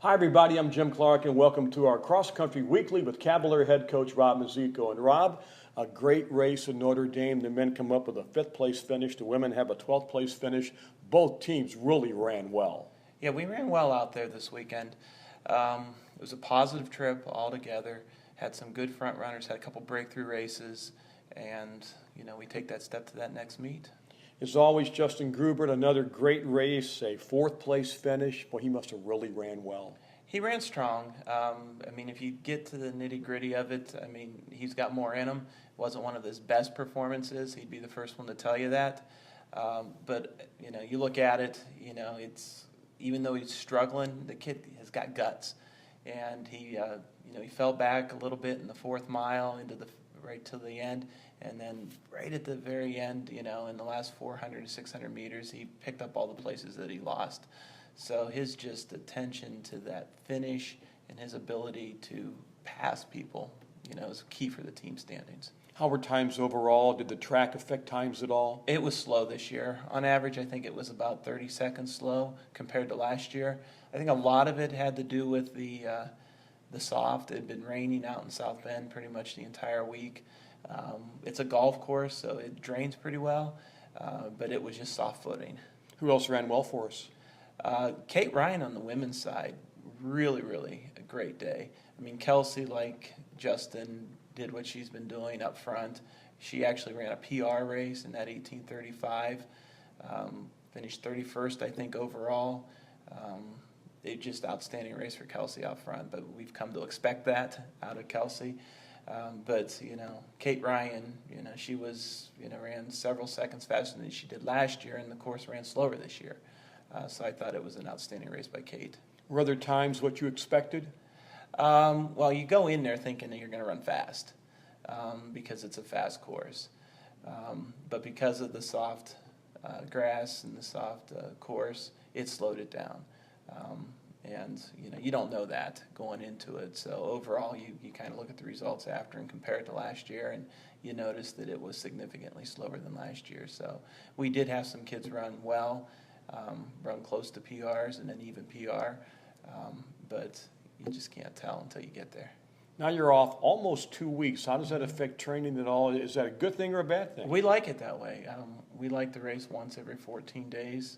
Hi everybody, I'm Jim Clark and welcome to our Cross Country Weekly with Cavalier Head Coach Rob Mizicko. And Rob, a great race in Notre Dame. The men come up with a 5th place finish. The women have a 12th place finish. Both teams really ran well. Yeah, we ran well out there this weekend. It was a positive trip altogether. Had some good front runners, had a couple breakthrough races, and we take that step to that next meet. As always, Justin Groubert, another great race, a 4th place finish. Boy, he must have really ran well. He ran strong. If you get to the nitty-gritty of it, he's got more in him. It wasn't one of his best performances. He'd be the first one to tell you that. But you look at it, it's even though he's struggling, the kid has got guts. And he fell back a little bit in the 4th mile right to the end, and then right at the very end, in the last 400 to 600 meters, he picked up all the places that he lost. So his just attention to that finish and his ability to pass people, is key for the team standings. How were times overall? Did the track affect times at all? It was slow this year. On average, I think it was about 30 seconds slow compared to last year. I think a lot of it had to do with the soft. It had been raining out in South Bend pretty much the entire week. It's a golf course, so it drains pretty well, but it was just soft footing. Who else ran well for us? Kate Ryan on the women's side, really, really a great day. Kelsey, like Justin, did what she's been doing up front. She actually ran a PR race in that 18:35, finished 31st, I think, overall. It just outstanding race for Kelsey out front, but we've come to expect that out of Kelsey. But Kate Ryan, she was, ran several seconds faster than she did last year, and the course ran slower this year. So I thought it was an outstanding race by Kate. Were other times what you expected? Well, you go in there thinking that you're going to run fast because it's a fast course. But because of the soft grass and the soft course, it slowed it down. And you don't know that going into it. So overall, you kind of look at the results after and compare it to last year, and you notice that it was significantly slower than last year. So we did have some kids run well, run close to PRs and an even PR, but you just can't tell until you get there. Now you're off almost 2 weeks. How does that affect training at all? Is that a good thing or a bad thing? We like it that way. We like to race once every 14 days.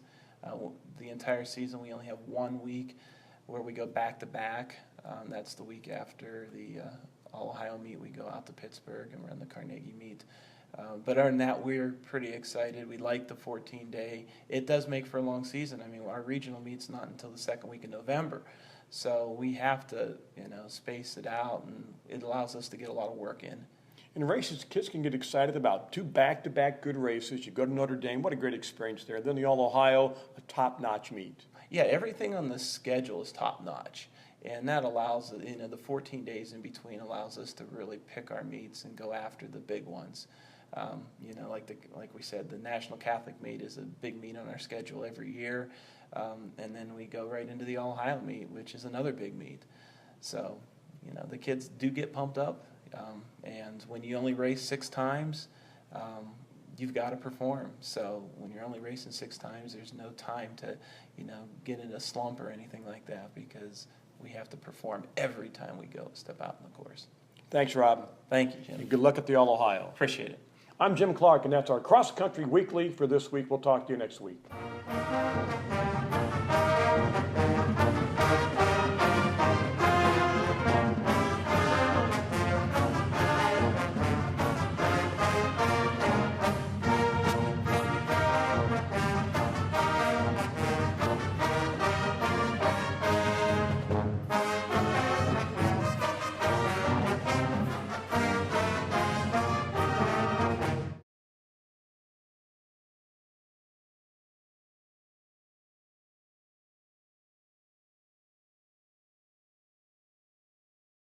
The entire season we only have 1 week where we go back-to-back. That's the week after the All-Ohio meet. We go out to Pittsburgh and run the Carnegie meet. But other than that, we're pretty excited. We like the 14-day. It does make for a long season. Our regional meet's not until the 2nd week in November. So we have to, space it out, and it allows us to get a lot of work in. In races, kids can get excited about 2 back-to-back good races. You go to Notre Dame, what a great experience there. Then the All-Ohio, a top-notch meet. Yeah, everything on the schedule is top-notch. And that allows, the 14 days in between allows us to really pick our meets and go after the big ones. Like we said, the National Catholic meet is a big meet on our schedule every year. And then we go right into the All-Ohio meet, which is another big meet. So, the kids do get pumped up. And when you only race 6 times, you've got to perform. So when you're only racing 6 times, there's no time to, get in a slump or anything like that, because we have to perform every time we go step out in the course. Thanks, Rob. Thank you, Jim. And good luck at the All-Ohio. Appreciate it. I'm Jim Clark, and that's our Cross Country Weekly for this week. We'll talk to you next week.